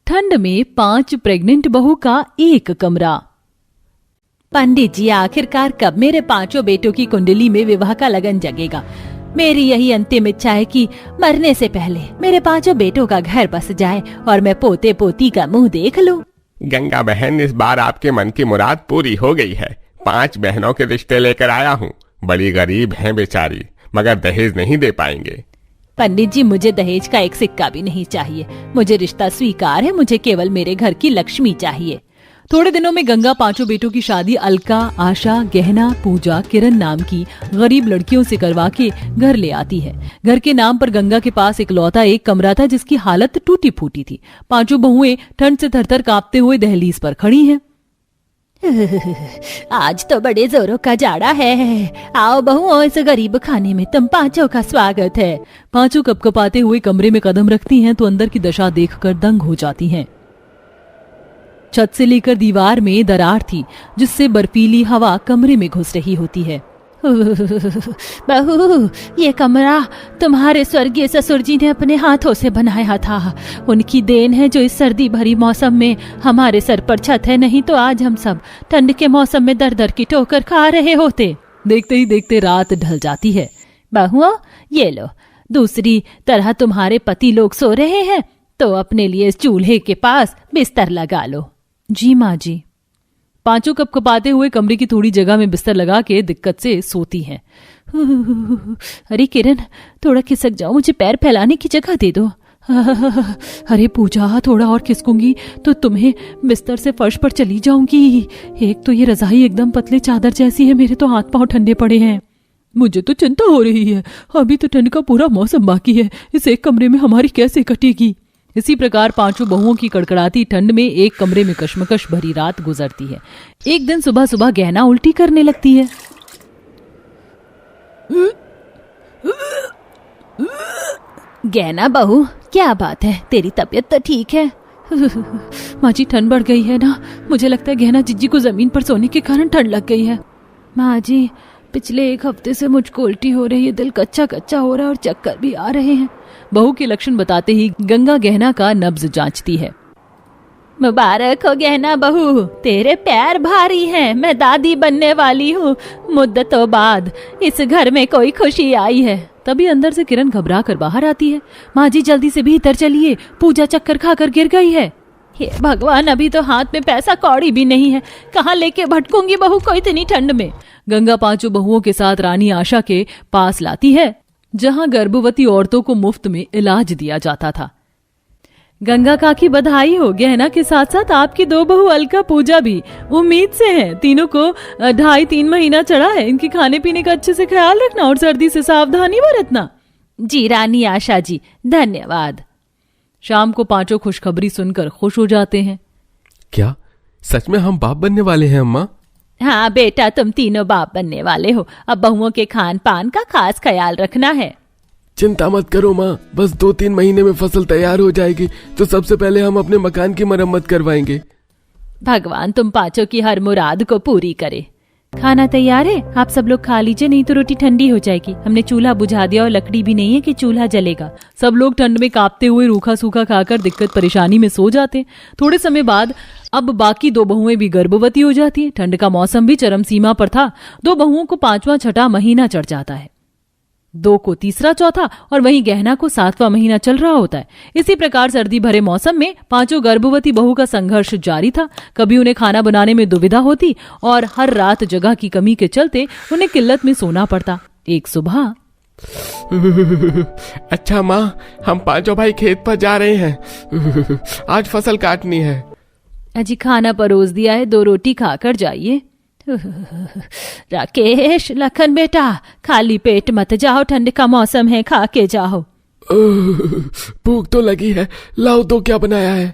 ठंड में 5 प्रेग्नेंट बहू का एक कमरा। पंडित जी, आखिरकार कब मेरे 5 बेटों की कुंडली में विवाह का लगन जगेगा। मेरी यही अंतिम इच्छा है कि मरने से पहले मेरे 5 बेटों का घर बस जाए और मैं पोते पोती का मुंह देख लूं। गंगा बहन, इस बार आपके मन की मुराद पूरी हो गई है। 5 बहनों के रिश्ते लेकर आया हूँ। बड़ी गरीब हैं बेचारी, मगर दहेज नहीं दे पाएंगे। पंडित जी, मुझे दहेज का एक सिक्का भी नहीं चाहिए। मुझे रिश्ता स्वीकार है। मुझे केवल मेरे घर की लक्ष्मी चाहिए। थोड़े दिनों में गंगा 5 बेटों की शादी अलका, आशा, गहना, पूजा, किरण नाम की गरीब लड़कियों से करवा के घर ले आती है। घर के नाम पर गंगा के पास इकलौता एक कमरा था जिसकी हालत टूटी फूटी थी। 5 बहुएं ठंड से थरथर कांपते हुए दहलीज पर खड़ी हैं। आज तो बड़े जोरों का जाड़ा है। आओ बहुओं, इस गरीब खाने में तुम 5 का स्वागत है। 5 कपकपाते हुए कमरे में कदम रखती हैं तो अंदर की दशा देखकर दंग हो जाती हैं। छत से लेकर दीवार में दरार थी जिससे बर्फीली हवा कमरे में घुस रही होती है। बहू, ये कमरा तुम्हारे स्वर्गीय ससुर जी ने अपने हाथों से बनाया था। उनकी देन है जो इस सर्दी भरी मौसम में हमारे सर पर छत है, नहीं तो आज हम सब ठंड के मौसम में दर दर की ठोकर खा रहे होते। देखते ही देखते रात ढल जाती है। बहुओं, ये लो, दूसरी तरह तुम्हारे पति लोग सो रहे हैं तो अपने लिए इस चूल्हे के पास बिस्तर लगा लो। जी माँ जी। 5 कपकपाते हुए कमरे की थोड़ी जगह में बिस्तर लगा के दिक्कत से सोती हैं। अरे किरण, थोड़ा खिसक जाओ, मुझे पैर फैलाने की जगह दे दो। अरे पूजा, थोड़ा और खिसकूंगी तो तुम्हें बिस्तर से फर्श पर चली जाऊंगी। एक तो ये रजाई एकदम पतले चादर जैसी है, मेरे तो हाथ पांव ठंडे पड़े हैं। मुझे तो चिंता हो रही है। अभी तो ठंड का पूरा मौसम बाकी है, इस एक कमरे में हमारी कैसे कटेगी। इसी प्रकार 5 बहुओं की कड़कड़ाती ठंड में एक कमरे में कश्मकश भरी रात गुजरती है। एक दिन सुबह सुबह गहना उल्टी करने लगती है। गहना बहू, क्या बात है, तेरी तबीयत तो ठीक है? माँ जी, ठंड बढ़ गई है ना, मुझे लगता है गहना जिज्जी को जमीन पर सोने के कारण ठंड लग गई है। माँ जी, पिछले 1 हफ्ते से मुझको उल्टी हो रही है, दिल कच्चा कच्चा हो रहा है और चक्कर भी आ रहे हैं। बहू के लक्षण बताते ही गंगा गहना का नब्ज जांचती है। मुबारक हो गहना बहू, तेरे पैर भारी हैं। मैं दादी बनने वाली हूँ। मुद्दतों बाद इस घर में कोई खुशी आई है। तभी अंदर से किरण घबरा कर बाहर आती है। माँ जी, जल्दी से भीतर चलिए, पूजा चक्कर खाकर गिर गई है। हे भगवान, अभी तो हाथ में पैसा कौड़ी भी नहीं है, कहाँ लेके भटकूंगी बहू को इतनी ठंड में। गंगा 5 बहुओं के साथ रानी आशा के पास लाती है जहां गर्भवती औरतों को मुफ्त में इलाज दिया जाता था। गंगा काकी, बधाई हो। गहना के साथ साथ आपकी 2 बहू अलका, पूजा भी उम्मीद से हैं। तीनों को 2.5-3 महीना चढ़ा है। इनके खाने पीने का अच्छे से ख्याल रखना और सर्दी से सावधानी बरतना। जी रानी आशा जी, धन्यवाद। शाम को 5 खुशखबरी सुनकर खुश हो जाते हैं। क्या सच में हम बाप बनने वाले हैं अम्मा? हाँ बेटा, तुम तीनों बाप बनने वाले हो। अब बहुओं के खान पान का खास ख्याल रखना है। चिंता मत करो माँ, बस 2-3 महीने में फसल तैयार हो जाएगी तो सबसे पहले हम अपने मकान की मरम्मत करवाएंगे। भगवान तुम 5 की हर मुराद को पूरी करे। खाना तैयार है, आप सब लोग खा लीजिए, नहीं तो रोटी ठंडी हो जाएगी। हमने चूल्हा बुझा दिया और लकड़ी भी नहीं है कि चूल्हा जलेगा। सब लोग ठंड में कांपते हुए रूखा सूखा खाकर दिक्कत परेशानी में सो जाते। थोड़े समय बाद अब बाकी 2 बहुएं भी गर्भवती हो जाती है। ठंड का मौसम भी चरम सीमा पर था। 2 बहुओं को 5वां 6ठा महीना चढ़ जाता है, 2 को 3रा 4था और वहीं गहना को 7वां महीना चल रहा होता है। इसी प्रकार सर्दी भरे मौसम में 5 गर्भवती बहू का संघर्ष जारी था। कभी उन्हें खाना बनाने में दुविधा होती और हर रात जगह की कमी के चलते उन्हें किल्लत में सोना पड़ता। एक सुबह, अच्छा माँ, हम 5 भाई खेत पर जा रहे हैं। आज फसल काटनी है। अजी, खाना परोस दिया है, 2 रोटी खाकर जाइए। राकेश, लखन बेटा, खाली पेट मत जाओ, ठंड का मौसम है, खा के जाओ। भूख तो लगी है, लाओ तो क्या बनाया है।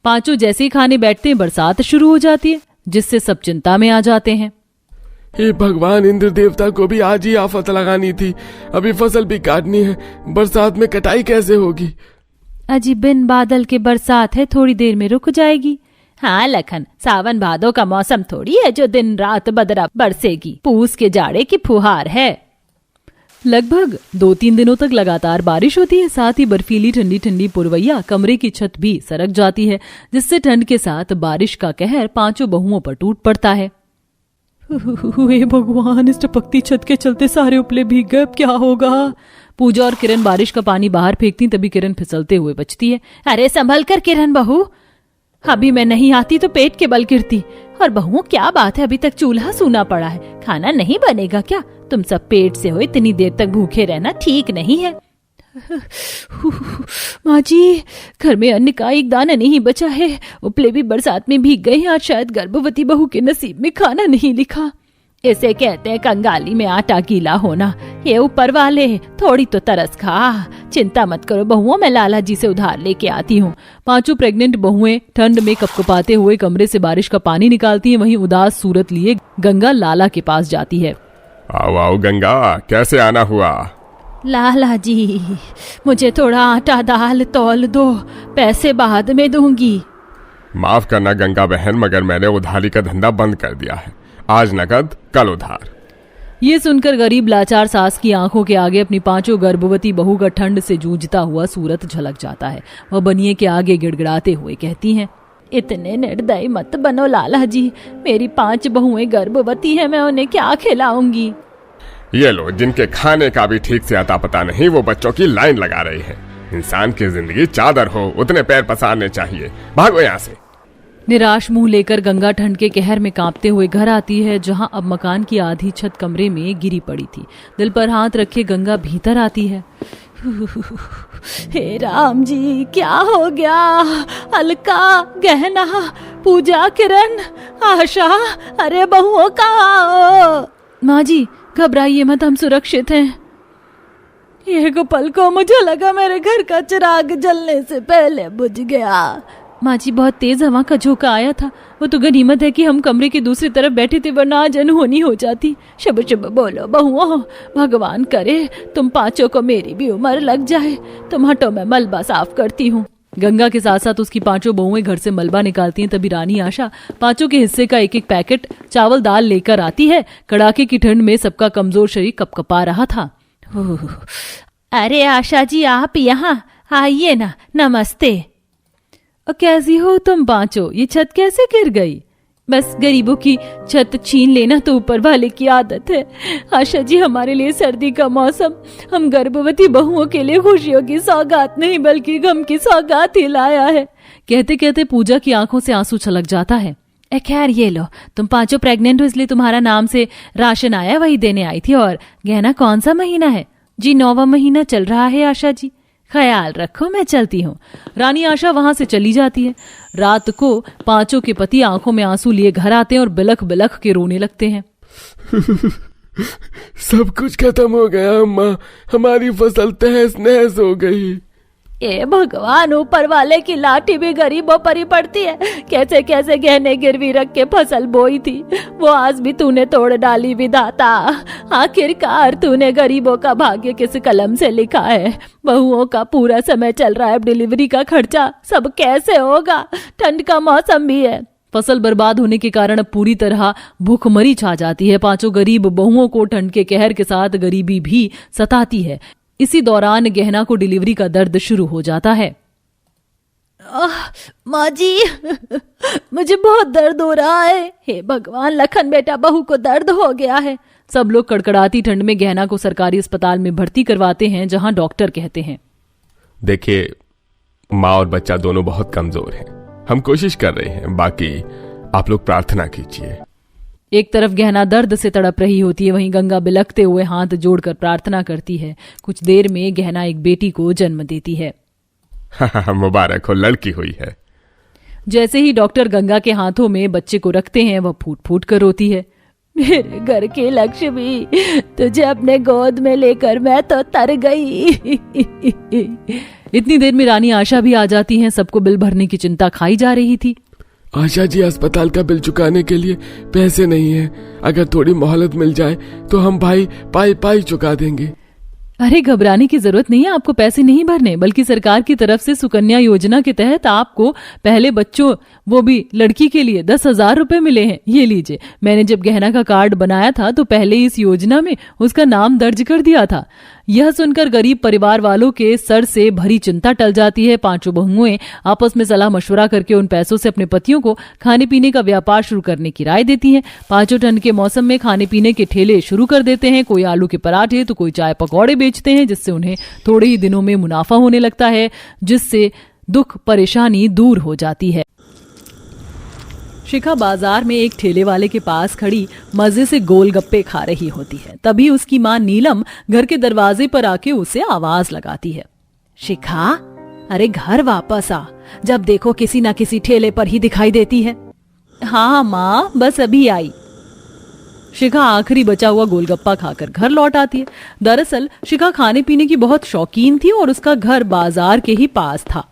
5 जैसे ही खाने बैठते हैं बरसात शुरू हो जाती है, जिससे सब चिंता में आ जाते हैं। हे भगवान, इंद्र देवता को भी आज ही आफत लगानी थी। अभी फसल भी काटनी है, बरसात में कटाई कैसे होगी। अजी, बिन बादल के बरसात है, थोड़ी देर में रुक जाएगी। हाँ लखन, सावन भादों का मौसम थोड़ी है जो दिन रात बदरा बरसेगी। पूस के जाड़े की फुहार है। लगभग 2-3 दिनों तक लगातार बारिश होती है। साथ ही बर्फीली ठंडी ठंडी पुरवैया कमरे की छत भी सरक जाती है, जिससे ठंड के साथ बारिश का कहर पांचों बहुओं पर टूट पड़ता है। हे भगवान, इस टपकती छत के चलते सारे उपले भीग गए, अब क्या होगा। पूजा और किरण बारिश का पानी बाहर फेंकती, तभी किरण फिसलते हुए बचती है। अरे संभल कर किरण बहू, अभी मैं नहीं आती तो पेट के बल गिरती। और बहू क्या बात है, अभी तक चूल्हा सूना पड़ा है, खाना नहीं बनेगा क्या? तुम सब पेट से हो, इतनी देर तक भूखे रहना ठीक नहीं है। माँ जी, घर में अन्न का एक दाना नहीं बचा है, उपले भी बरसात में भीग गए हैं। आज शायद गर्भवती बहू के नसीब में खाना नहीं लिखा। इसे कहते हैं कंगाली में आटा गीला होना। ये ऊपर वाले, थोड़ी तो तरस खा। चिंता मत करो बहुओं, मैं लाला जी से उधार लेके आती हूँ। पांचों प्रेग्नेंट बहुएं ठंड में कपकपाते हुए कमरे से बारिश का पानी निकालती हैं। वहीं उदास सूरत लिए गंगा लाला के पास जाती है। आओ आओ गंगा, कैसे आना हुआ? लाला जी, मुझे थोड़ा आटा दाल तौल दो, पैसे बाद में दूंगी। माफ करना गंगा बहन, मगर मैंने उधारी का धंधा बंद कर दिया है। आज नकद, कल उधार। ये सुनकर गरीब लाचार सास की आंखों के आगे अपनी पांचों गर्भवती बहू का ठंड से जूझता हुआ सूरत झलक जाता है। वह बनिए के आगे गिड़गिड़ाते हुए कहती हैं, इतने निर्दयी मत बनो लाला जी, मेरी 5 बहुएं गर्भवती हैं, मैं उन्हें क्या खिलाऊंगी। ये लो, जिनके खाने का भी ठीक से अता पता नहीं, वो बच्चों की लाइन लगा रही है। इंसान की जिंदगी चादर हो, उतने पैर पसारने चाहिए। भागो यहाँ से। निराश मुंह लेकर गंगा ठंड के कहर में कांपते हुए घर आती है, जहां अब मकान की आधी छत कमरे में गिरी पड़ी थी। दिल पर हाथ रखे गंगा भीतर आती है। हे राम जी, क्या हो गया? अलका, गहना, पूजा, किरण, आशा, अरे बहुओं का। माँ जी घबराइए मत, हम सुरक्षित हैं। एक पल को मुझे लगा मेरे घर का चिराग जलने से पहले बुझ गया। माँ जी, बहुत तेज हवा का झोंका आया था। वो तो गनीमत है कि हम कमरे की दूसरी तरफ बैठे थे, वरना आज अनहोनी हो जाती। शुभ शुभ बोलो बहुओं, भगवान करे तुम पांचों को मेरी भी उम्र लग जाए। तुम हटो, मैं मलबा साफ करती हूँ। गंगा के साथ साथ उसकी पांचों बहुएं घर से मलबा निकालती हैं। तभी रानी आशा पांचों के हिस्से का एक एक पैकेट चावल दाल लेकर आती है। कड़ाके की ठंड में सबका कमजोर शरीर कपकपा रहा था। अरे आशा जी, आप यहाँ आइए ना, नमस्ते। कैसी हो तुम पांचों? ये छत कैसे गिर गई? बस गरीबों की छत छीन लेना तो ऊपर वाले की आदत है। आशा जी, हमारे लिए सर्दी का मौसम हम गर्भवती बहुओं के लिए खुशियों की सौगात नहीं बल्कि गम की सौगात ही लाया है। कहते कहते पूजा की आंखों से आंसू छलक जाता है। खैर ये लो, तुम पांचों प्रेग्नेंट हो इसलिए तुम्हारा नाम से राशन आया, वही देने आई थी। और गहना कौन सा महीना है? जी 9वां महीना चल रहा है आशा जी। ख्याल रखो, मैं चलती हूँ। रानी आशा वहां से चली जाती है। रात को पांचों के पति आंखों में आंसू लिए घर आते हैं और बिलख बिलख के रोने लगते हैं। सब कुछ खत्म हो गया अम्मा, हमारी फसल तहस नहस हो गई। ये भगवान, ऊपर वाले की लाठी भी गरीबों पर ही पड़ती है। कैसे कैसे गहने गिरवी रख के फसल बोई थी, वो आज भी तूने तोड़ डाली विधाता। आखिरकार तूने गरीबों का भाग्य किस कलम से लिखा है? बहुओं का पूरा समय चल रहा है, अब डिलीवरी का खर्चा सब कैसे होगा? ठंड का मौसम भी है। फसल बर्बाद होने के कारण अब पूरी तरह भूखमरी छा जाती है। पांचों गरीब बहुओं को ठंड के कहर के साथ गरीबी भी सताती है। इसी दौरान गहना को डिलीवरी का दर्द शुरू हो जाता है। माँ जी, मुझे बहुत दर्द हो रहा है। हे भगवान, लखन बेटा बहू को दर्द हो गया है। सब लोग कड़कड़ाती ठंड में गहना को सरकारी अस्पताल में भर्ती करवाते हैं, जहां डॉक्टर कहते हैं, देखिए, माँ और बच्चा दोनों बहुत कमजोर हैं। हम कोशिश कर रहे हैं, बाकी आप लोग प्रार्थना कीजिए। एक तरफ गहना दर्द से तड़प रही होती है, वहीं गंगा बिलखते हुए हाथ जोड़कर प्रार्थना करती है। कुछ देर में गहना एक बेटी को जन्म देती है। मुबारक हो, लड़की हुई है। जैसे ही डॉक्टर गंगा के हाथों में बच्चे को रखते हैं, वह फूट फूट कर रोती है। मेरे घर की लक्ष्मी, तुझे अपने गोद में लेकर मैं तो तर गई। इतनी देर में रानी आशा भी आ जाती हैं। सबको बिल भरने की चिंता खाई जा रही थी। आशा जी, अस्पताल का बिल चुकाने के लिए पैसे नहीं है। अगर थोड़ी मोहलत मिल जाए तो हम भाई पाई पाई चुका देंगे। अरे घबराने की जरूरत नहीं है, आपको पैसे नहीं भरने, बल्कि सरकार की तरफ से सुकन्या योजना के तहत आपको पहले बच्चों, वो भी लड़की के लिए 10,000 रुपए मिले हैं। ये लीजिए, मैंने जब गहना का कार्ड बनाया था तो पहले इस योजना में उसका नाम दर्ज कर दिया था। यह सुनकर गरीब परिवार वालों के सर से भरी चिंता टल जाती है। पांचों बहुएं आपस में सलाह मशवरा करके उन पैसों से अपने पतियों को खाने पीने का व्यापार शुरू करने की राय देती हैं। पांचों ठंड के मौसम में खाने पीने के ठेले शुरू कर देते हैं। कोई आलू के पराठे तो कोई चाय पकौड़े बेचते हैं, जिससे उन्हें थोड़े ही दिनों में मुनाफा होने लगता है, जिससे दुख परेशानी दूर हो जाती है। शिखा बाजार में एक ठेले वाले के पास खड़ी मजे से गोलगप्पे खा रही होती है। तभी उसकी मां नीलम घर के दरवाजे पर आके उसे आवाज लगाती है। शिखा, अरे घर वापस आ, जब देखो किसी ना किसी ठेले पर ही दिखाई देती है। हाँ माँ, बस अभी आई। शिखा आखिरी बचा हुआ गोलगप्पा खाकर घर लौट आती है। दरअसल शिखा खाने पीने की बहुत शौकीन थी और उसका घर बाजार के ही पास था,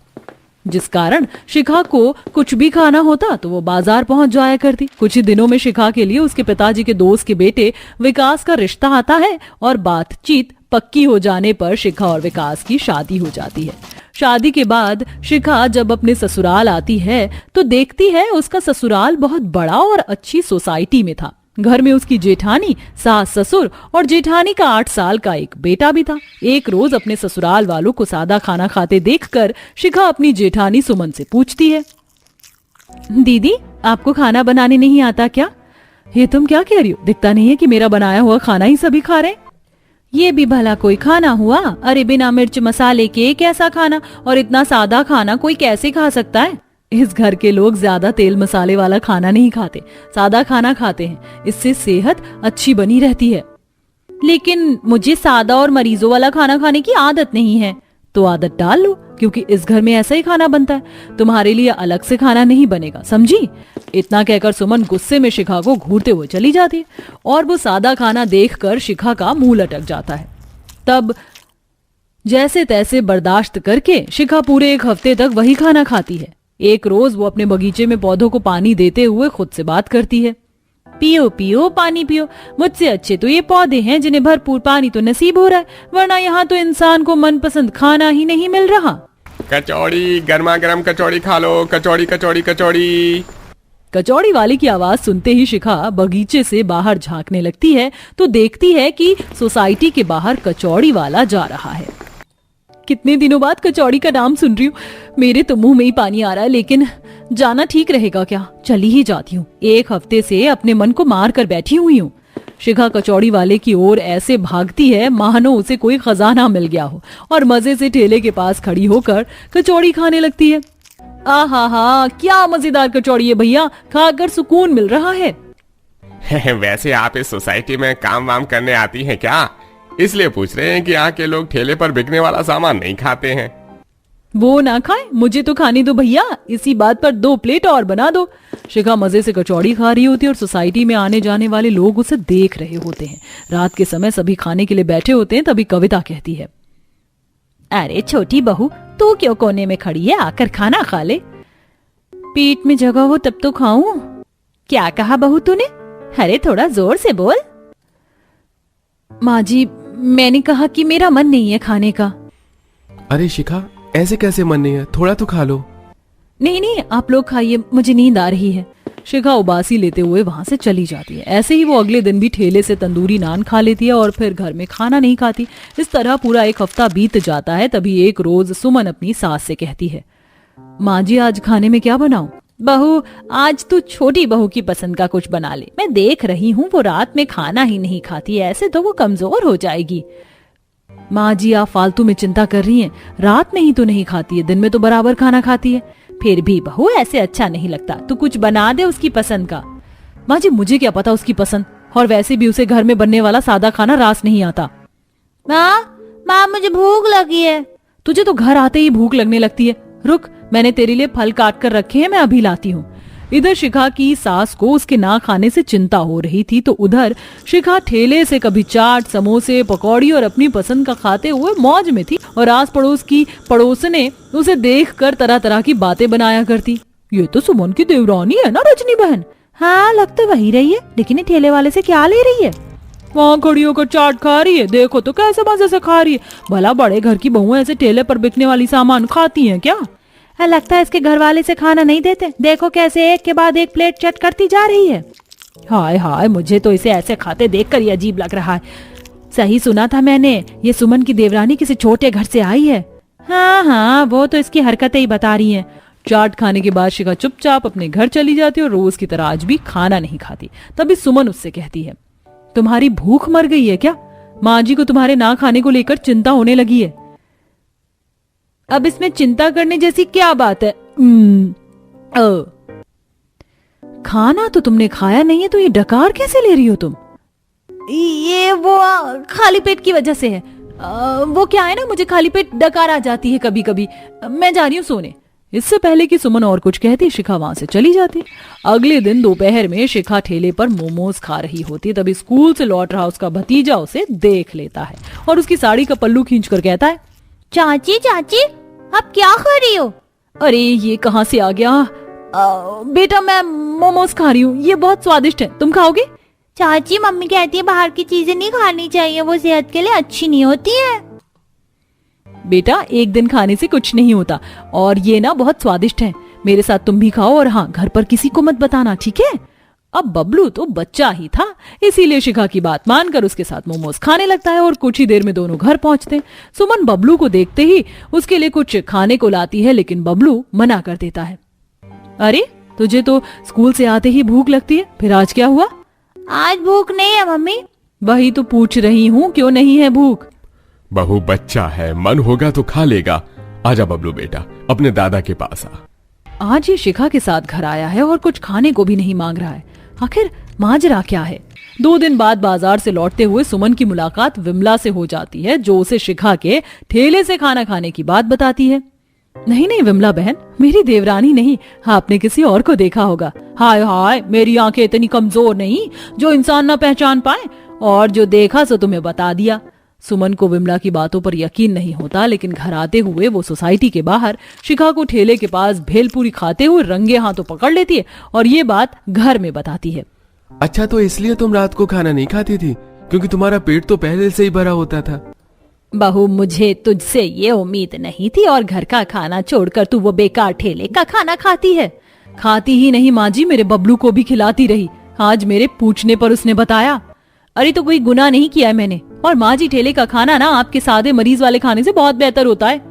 जिस कारण शिखा को कुछ भी खाना होता तो वो बाजार पहुंच जाया करती। कुछ ही दिनों में शिखा के लिए उसके पिताजी के दोस्त के बेटे विकास का रिश्ता आता है और बातचीत पक्की हो जाने पर शिखा और विकास की शादी हो जाती है। शादी के बाद शिखा जब अपने ससुराल आती है तो देखती है उसका ससुराल बहुत बड़ा और अच्छी सोसाइटी में था। घर में उसकी जेठानी, सास ससुर और जेठानी का 8 साल का एक बेटा भी था। एक रोज अपने ससुराल वालों को सादा खाना खाते देखकर शिखा अपनी जेठानी सुमन से पूछती है, दीदी आपको खाना बनाने नहीं आता क्या? ये तुम क्या कह रही हो? दिखता नहीं है कि मेरा बनाया हुआ खाना ही सभी खा रहे। ये भी भला कोई खाना हुआ? अरे बिना मिर्च मसाले के कैसा खाना, और इतना सादा खाना कोई कैसे खा सकता है? इस घर के लोग ज्यादा तेल मसाले वाला खाना नहीं खाते, सादा खाना खाते हैं, इससे सेहत अच्छी बनी रहती है। लेकिन मुझे सादा और मरीजों वाला खाना खाने की आदत नहीं है। तो आदत डाल लो, क्योंकि इस घर में ऐसा ही खाना बनता है, तुम्हारे लिए अलग से खाना नहीं बनेगा, समझी? इतना कहकर सुमन गुस्से में शिखा को घूरते हुए चली जाती है और वो सादा खाना देखकर शिखा का मुंह लटक जाता है। तब जैसे तैसे बर्दाश्त करके शिखा पूरे 1 हफ्ते तक वही खाना खाती है। एक रोज वो अपने बगीचे में पौधों को पानी देते हुए खुद से बात करती है, पियो पियो पानी पियो, मुझसे अच्छे तो ये पौधे हैं जिन्हें भरपूर पानी तो नसीब हो रहा है, वरना यहाँ तो इंसान को मनपसंद खाना ही नहीं मिल रहा। कचौड़ी, गर्मा गर्म कचौड़ी खा लो, कचौड़ी कचौड़ी कचौड़ी। कचौड़ी वाले की आवाज सुनते ही शिखा बगीचे से बाहर झांकने लगती है तो देखती है कि सोसाइटी के बाहर कचौड़ी वाला जा रहा है। कितने दिनों बाद कचौड़ी का नाम सुन रही हूँ, मेरे तो मुंह में ही पानी आ रहा है, लेकिन जाना ठीक रहेगा क्या? चली ही जाती हूँ, 1 हफ्ते से अपने मन को मार कर बैठी हुई हूँ। शिखा कचौड़ी वाले की ओर ऐसे भागती है मानो उसे कोई खजाना मिल गया हो और मजे से ठेले के पास खड़ी होकर कचौड़ी खाने लगती है। आहा, क्या मजेदार कचौड़ी है भैया, खाकर सुकून मिल रहा है। वैसे आप इस सोसाइटी में काम वाम करने आती हैं क्या? इसलिए पूछ रहे हैं कि यहाँ के लोग ठेले पर बिकने वाला सामान नहीं खाते हैं। वो ना खाए, मुझे तो खाने दो भैया, इसी बात पर 2 प्लेट और बना दो। शिखा मजे से कचौड़ी खा रही होती है और सोसाइटी में आने जाने वाले लोग उसे देख रहे होते हैं। रात के समय सभी खाने के लिए बैठे होते हैं, तभी कविता कहती है, अरे छोटी बहू, तू क्यों कोने में खड़ी है, आकर खाना खा ले। पेट में जगह हो तब तो खाऊं। क्या कहा बहू तूने? अरे थोड़ा जोर से बोल। माँ जी, मैंने कहा कि मेरा मन नहीं है खाने का। अरे शिखा, ऐसे कैसे मन नहीं है, थोड़ा तो खा लो। नहीं, आप लोग खाइए, मुझे नींद आ रही है। शिखा उबासी लेते हुए वहां से चली जाती है। ऐसे ही वो अगले दिन भी ठेले से तंदूरी नान खा लेती है और फिर घर में खाना नहीं खाती। इस तरह पूरा 1 हफ्ता बीत जाता है। तभी एक रोज सुमन अपनी सास से कहती है, माँ जी आज खाने में क्या बनाऊं? बहू, आज तू छोटी बहू की पसंद का कुछ बना ले, मैं देख रही हूँ वो रात में खाना ही नहीं खाती, ऐसे तो वो कमजोर हो जाएगी। माँ जी आप फालतू में चिंता कर रही हैं, रात में ही तो नहीं खाती है, दिन में तो बराबर खाना खाती है। फिर भी बहू ऐसे अच्छा नहीं लगता, तू कुछ बना दे उसकी पसंद का। माँ जी मुझे क्या पता उसकी पसंद, और वैसे भी उसे घर में बनने वाला सादा खाना रास नहीं आता। माँ मुझे भूख लगी है। तुझे तो घर आते ही भूख लगने लगती है, रुक मैंने तेरे लिए फल काट कर रखे हैं, मैं अभी लाती हूँ। इधर शिखा की सास को उसके ना खाने से चिंता हो रही थी, तो उधर शिखा ठेले से कभी चाट, समोसे, पकौड़ी और अपनी पसंद का खाते हुए मौज में थी। और आस पड़ोस की पड़ोसने उसे देखकर तरह तरह की बातें बनाया करती। ये तो सुमन की देवरानी है ना रजनी बहन? हाँ लग तो वही रही है, लेकिन ये ठेले वाले से क्या ले रही है? वहाँ खड़ी होकर चाट खा रही है, देखो तो कैसे मजे से खा रही है। भला बड़े घर की बहू ऐसे ठेले पर बिकने वाली सामान खाती हैं क्या? लगता है इसके घर वाले से खाना नहीं देते, देखो कैसे एक के बाद एक प्लेट चट करती जा रही है। हाय हाय, मुझे तो इसे ऐसे खाते देखकर ही अजीब लग रहा है। सही सुना था मैंने, ये सुमन की देवरानी किसी छोटे घर से आई है। हाँ हाँ, वो तो इसकी हरकतें ही बता रही हैं। चाट खाने के बाद शिखा चुपचाप अपने घर चली जाती और रोज की तरह आज भी खाना नहीं खाती। तभी सुमन उससे कहती है, तुम्हारी भूख मर गई है क्या? माँ जी को तुम्हारे ना खाने को लेकर चिंता होने लगी है। अब इसमें चिंता करने जैसी क्या बात है? खाना तो तुमने खाया नहीं है, तो ये डकार कैसे ले रही हो तुम? ये वो खाली पेट की वजह से है। वो क्या है ना, मुझे खाली पेट डकार आ जाती है कभी कभी। मैं जा रही हूँ सोने। इससे पहले कि सुमन और कुछ कहती, शिखा वहां से चली जाती। अगले दिन दोपहर में शिखा ठेले पर मोमोज खा रही होती। तभी स्कूल से लौट रहा उसका भतीजा उसे देख लेता है और उसकी साड़ी का पल्लू खींचकर कहता है, चाची चाची, आप क्या खा रही हो? अरे ये कहाँ से आ गया? बेटा मैं मोमोज खा रही हूँ, ये बहुत स्वादिष्ट है, तुम खाओगे? चाची मम्मी कहती है बाहर की चीजें नहीं खानी चाहिए, वो सेहत के लिए अच्छी नहीं होती है। बेटा एक दिन खाने से कुछ नहीं होता, और ये ना बहुत स्वादिष्ट है। मेरे साथ तुम भी खाओ, और हाँ, घर पर किसी को मत बताना, ठीक है? अब बबलू तो बच्चा ही था, इसीलिए शिखा की बात मानकर उसके साथ मोमोज खाने लगता है और कुछ ही देर में दोनों घर पहुंचते हैं। सुमन बबलू को देखते ही उसके लिए कुछ खाने को लाती है, लेकिन बबलू मना कर देता है। अरे तुझे तो स्कूल से आते ही भूख लगती है, फिर आज क्या हुआ? आज भूख नहीं है मम्मी। वही तो पूछ रही हूँ, क्यों नहीं है भूख? बहू बच्चा है, मन होगा तो खा लेगा। आजा बबलू बेटा, अपने दादा के पास आ। आज ये शिखा के साथ घर आया है और कुछ खाने को भी नहीं मांग रहा है। आखिर माजरा क्या है? 2 दिन बाद बाजार से लौटते हुए सुमन की मुलाकात विमला से हो जाती है, जो उसे शिखा के ठेले से खाना खाने की बात बताती है। नहीं नहीं विमला बहन, मेरी देवरानी नहीं, आपने किसी और को देखा होगा। हाय हाय, मेरी आंखें इतनी कमजोर नहीं जो इंसान ना पहचान पाए, और जो देखा सो तुम्हें बता दिया। सुमन को विमला की बातों पर यकीन नहीं होता, लेकिन घर आते हुए वो सोसाइटी के बाहर शिखा को ठेले के पास भेलपूरी खाते हुए रंगे हाथों पकड़ लेती है और ये बात घर में बताती है। अच्छा, तो इसलिए तुम रात को खाना नहीं खाती थी, क्योंकि तुम्हारा पेट तो पहले से ही भरा होता था। बहू, मुझे तुझसे ये उम्मीद नहीं थी, और घर का खाना छोड़कर तू वो बेकार ठेले का खाना खाती है। खाती ही नहीं माँ जी, मेरे बबलू को भी खिलाती रही। आज मेरे पूछने पर उसने बताया। अरे तो कोई गुनाह नहीं किया है मैंने, और माँ जी ठेले का खाना ना आपके सादे मरीज वाले खाने से बहुत बेहतर होता है।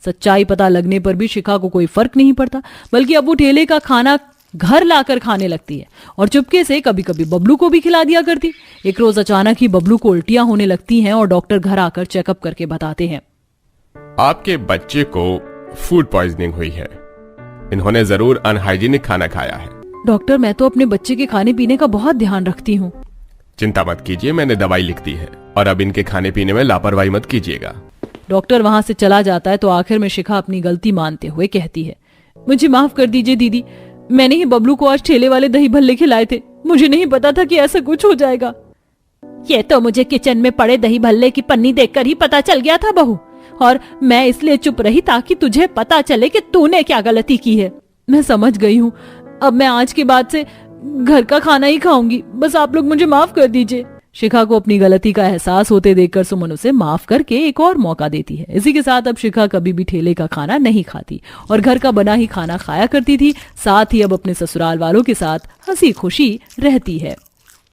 सच्चाई पता लगने पर भी शिखा को कोई फर्क नहीं पड़ता, बल्कि अब वो ठेले का खाना घर लाकर खाने लगती है और चुपके से कभी कभी बबलू को भी खिला दिया करती। एक रोज अचानक ही बबलू को उल्टियां होने लगती हैं और डॉक्टर घर आकर चेकअप करके बताते हैं, आपके बच्चे को फूड पॉइजनिंग हुई है। इन्होंने जरूर अनहाइजीनिक खाना खाया है। डॉक्टर, मैं तो अपने बच्चे के खाने पीने का बहुत ध्यान रखती हूँ। चिंता मत कीजिए, मैंने दवाई लिख दी है, और अब इनके खाने पीने में लापरवाही मत कीजिएगा। डॉक्टर वहां से चला जाता है तो आखिर में शिखा अपनी गलती मानते हुए कहती है, मुझे माफ कर दीजिए दीदी, मैंने ही बबलू को आज ठेले वाले दही भल्ले खिलाए थे। मुझे नहीं पता था कि ऐसा कुछ हो जाएगा। ये तो मुझे किचन में पड़े दही भल्ले की पन्नी देखकर ही पता चल गया था बहू, और मैं इसलिए चुप रही ताकि तुझे पता चले कि तूने क्या गलती की है। मैं समझ गई हूँ, अब मैं आज के बाद से घर का खाना ही खाऊंगी, बस आप लोग मुझे माफ कर दीजिए। शिखा को अपनी गलती का एहसास होते देखकर सुमन उसे माफ करके एक और मौका देती है। इसी के साथ अब शिखा कभी भी ठेले का खाना नहीं खाती और घर का बना ही खाना खाया करती थी। साथ ही अब अपने ससुराल वालों के साथ हंसी खुशी रहती है।